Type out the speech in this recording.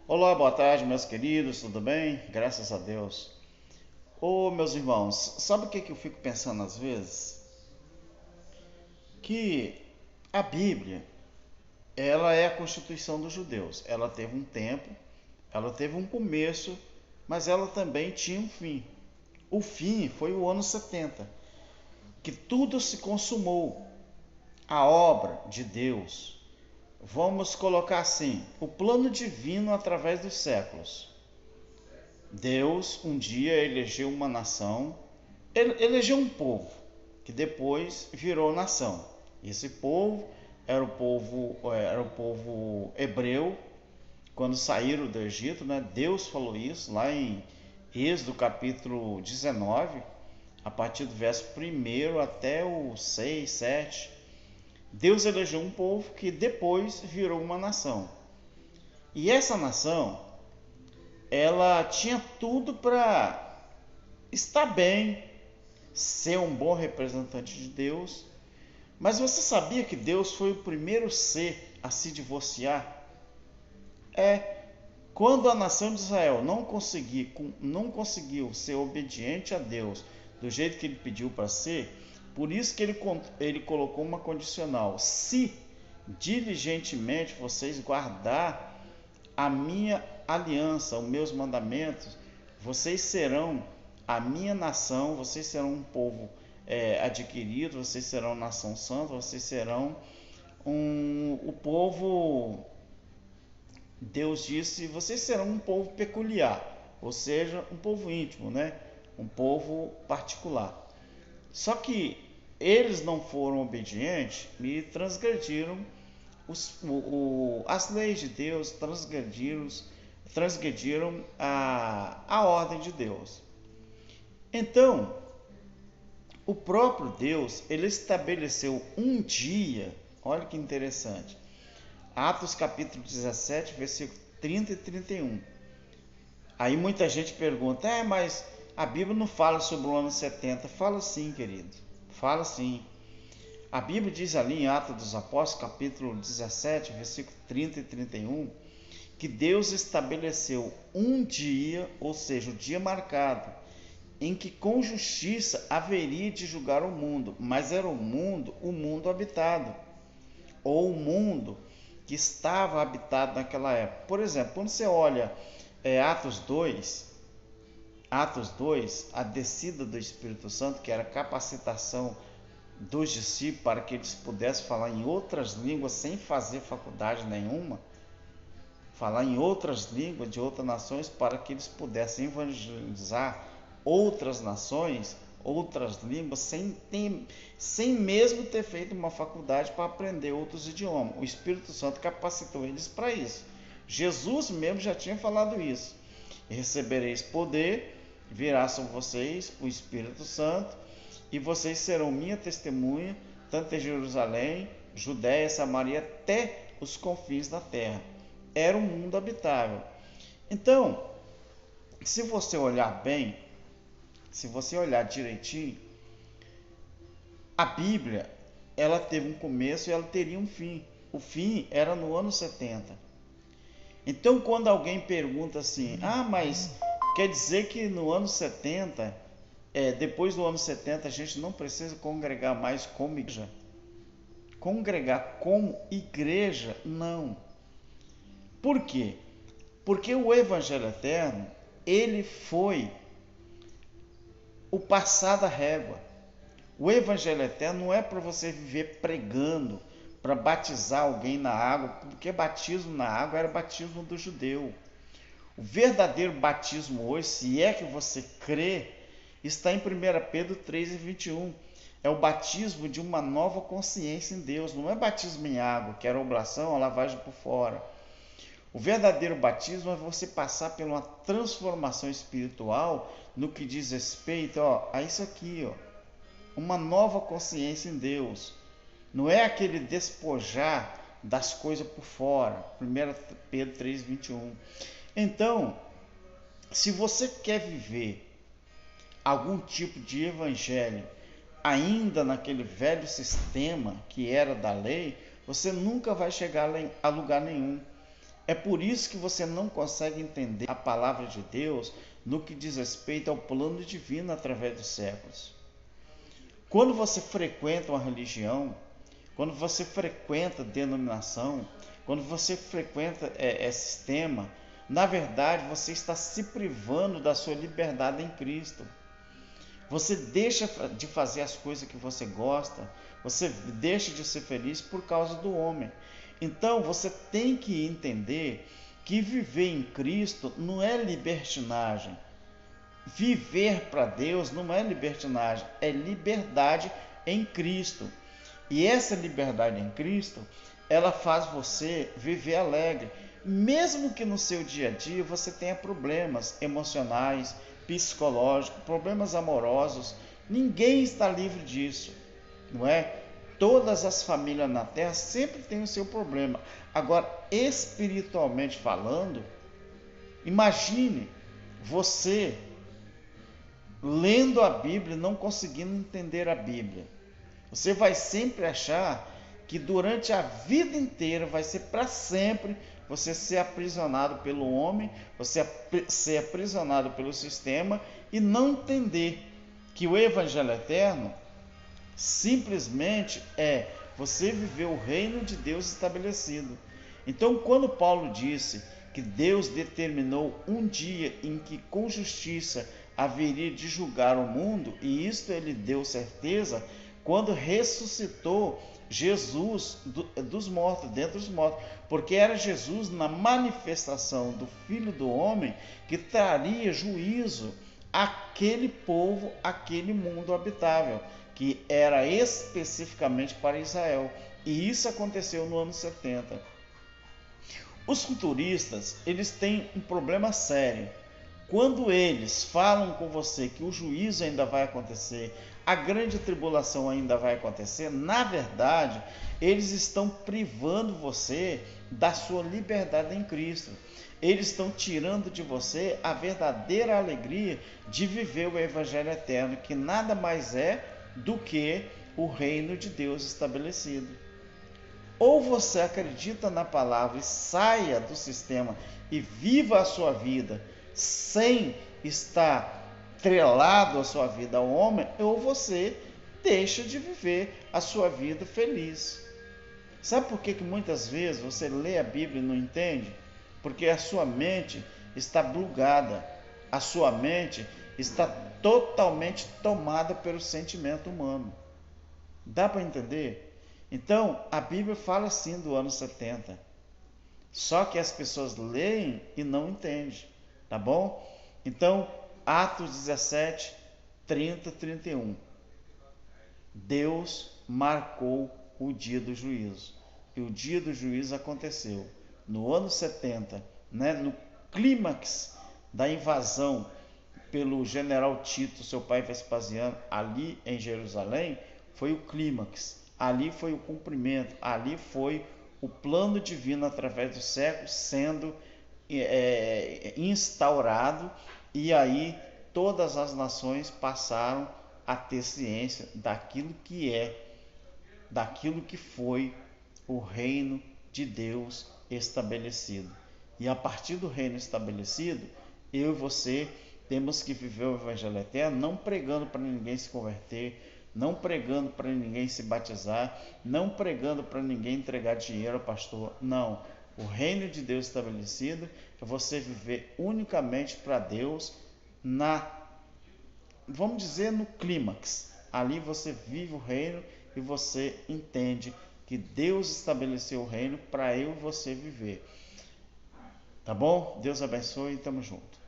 Olá, boa tarde, meus queridos, tudo bem? Graças a Deus. Ô, meus irmãos, sabe o que eu fico pensando às vezes? Que a Bíblia, ela é a constituição dos judeus. Ela teve um tempo, ela teve um começo, mas ela também tinha um fim. O fim foi o ano 70, que tudo se consumou. A obra de Deus, vamos colocar assim, o plano divino através dos séculos. Deus um dia elegeu uma nação, elegeu um povo que depois virou nação. Esse povo era o povo hebreu quando saíram do Egito, né? Deus falou isso lá em Êxodo capítulo 19, a partir do verso 1 até o 6, 7. Deus elegeu um povo que depois virou uma nação. E essa nação, ela tinha tudo para estar bem, ser um bom representante de Deus. Mas você sabia que Deus foi o primeiro ser a se divorciar? Quando a nação de Israel não conseguiu ser obediente a Deus do jeito que ele pediu para ser, por isso que ele colocou uma condicional: se diligentemente vocês guardar a minha aliança, os meus mandamentos, vocês serão a minha nação, vocês serão um povo adquirido, vocês serão nação santa, vocês serão o povo. Deus disse: vocês serão um povo peculiar, ou seja, um povo íntimo, né? Um povo particular. Só que eles não foram obedientes e transgrediram as leis de Deus, transgrediram a ordem de Deus. Então, o próprio Deus, ele estabeleceu um dia, olha que interessante, Atos capítulo 17, versículo 30 e 31. Aí muita gente pergunta: mas a Bíblia não fala sobre o ano 70? Fala sim, querido, fala sim. A Bíblia diz ali em Atos dos Apóstolos, capítulo 17, versículo 30 e 31, que Deus estabeleceu um dia, ou seja, o dia marcado, em que com justiça haveria de julgar o mundo, mas era o mundo habitado, ou o mundo que estava habitado naquela época. Por exemplo, quando você olha Atos 2, a descida do Espírito Santo, que era a capacitação dos discípulos para que eles pudessem falar em outras línguas sem fazer faculdade nenhuma, falar em outras línguas de outras nações para que eles pudessem evangelizar outras nações, outras línguas, sem mesmo ter feito uma faculdade para aprender outros idiomas. O Espírito Santo capacitou eles para isso. Jesus mesmo já tinha falado isso: e recebereis poder, virá sobre vocês o Espírito Santo, e vocês serão minha testemunha, tanto em Jerusalém, Judéia, Samaria, até os confins da terra. Era um mundo habitável. Então, se você olhar bem, se você olhar direitinho, a Bíblia, ela teve um começo e ela teria um fim. O fim era no ano 70. Então, quando alguém pergunta assim: mas quer dizer que no ano 70, depois do ano 70, a gente não precisa congregar mais como igreja? Congregar como igreja, não. Por quê? Porque o Evangelho Eterno, ele foi o passar da régua. O Evangelho Eterno não é para você viver pregando, para batizar alguém na água, porque batismo na água era batismo do judeu. O verdadeiro batismo hoje, se é que você crê, está em 1 Pedro 3:21. É o batismo de uma nova consciência em Deus. Não é batismo em água, que era oblação, a lavagem por fora. O verdadeiro batismo é você passar por uma transformação espiritual no que diz respeito a isso aqui, uma nova consciência em Deus. Não é aquele despojar das coisas por fora. 1 Pedro 3:21. Então, se você quer viver algum tipo de evangelho ainda naquele velho sistema que era da lei, você nunca vai chegar a lugar nenhum. É por isso que você não consegue entender a palavra de Deus no que diz respeito ao plano divino através dos séculos. Quando você frequenta uma religião, quando você frequenta denominação, quando você frequenta sistema, na verdade você está se privando da sua liberdade em Cristo. Você deixa de fazer as coisas que você gosta, você deixa de ser feliz por causa do homem. Então você tem que entender que viver em Cristo não é libertinagem. Viver para Deus não é libertinagem, é liberdade em Cristo. E essa liberdade em Cristo, ela faz você viver alegre, mesmo que no seu dia a dia você tenha problemas emocionais, psicológicos, problemas amorosos. Ninguém está livre disso, não é? Todas as famílias na Terra sempre têm o seu problema. Agora, espiritualmente falando, imagine você lendo a Bíblia e não conseguindo entender a Bíblia. Você vai sempre achar que durante a vida inteira vai ser para sempre você ser aprisionado pelo homem, você ser aprisionado pelo sistema e não entender que o Evangelho eterno simplesmente é você viver o reino de Deus estabelecido. Então, quando Paulo disse que Deus determinou um dia em que com justiça haveria de julgar o mundo, e isto ele deu certeza quando ressuscitou Jesus dos mortos, dentre os mortos, porque era Jesus na manifestação do Filho do Homem que traria juízo àquele povo, àquele mundo habitável, que era especificamente para Israel. E isso aconteceu no ano 70. Os futuristas, eles têm um problema sério. Quando eles falam com você que o juízo ainda vai acontecer, a grande tribulação ainda vai acontecer, na verdade, eles estão privando você da sua liberdade em Cristo. Eles estão tirando de você a verdadeira alegria de viver o Evangelho eterno, que nada mais é do que o reino de Deus estabelecido. Ou você acredita na palavra e saia do sistema e viva a sua vida sem estar atrelado a sua vida ao homem, ou você deixa de viver a sua vida feliz. Sabe por que muitas vezes você lê a Bíblia e não entende? Porque a sua mente está bugada, a sua mente está totalmente tomada pelo sentimento humano. Dá para entender? Então, a Bíblia fala assim do ano 70. Só que as pessoas leem e não entendem, tá bom? Então, Atos 17, 30, 31. Deus marcou o dia do juízo. E o dia do juízo aconteceu no ano 70, né? No clímax da invasão pelo general Tito, seu pai Vespasiano, ali em Jerusalém, foi o clímax. Ali foi o cumprimento, ali foi o plano divino através dos séculos sendo instaurado, e aí todas as nações passaram a ter ciência daquilo que foi o reino de Deus estabelecido. E a partir do reino estabelecido, eu e você temos que viver o Evangelho eterno, não pregando para ninguém se converter, não pregando para ninguém se batizar, não pregando para ninguém entregar dinheiro ao pastor. Não, o reino de Deus estabelecido é você viver unicamente para Deus vamos dizer, no clímax. Ali você vive o reino e você entende que Deus estabeleceu o reino para eu e você viver. Tá bom? Deus abençoe e tamo junto.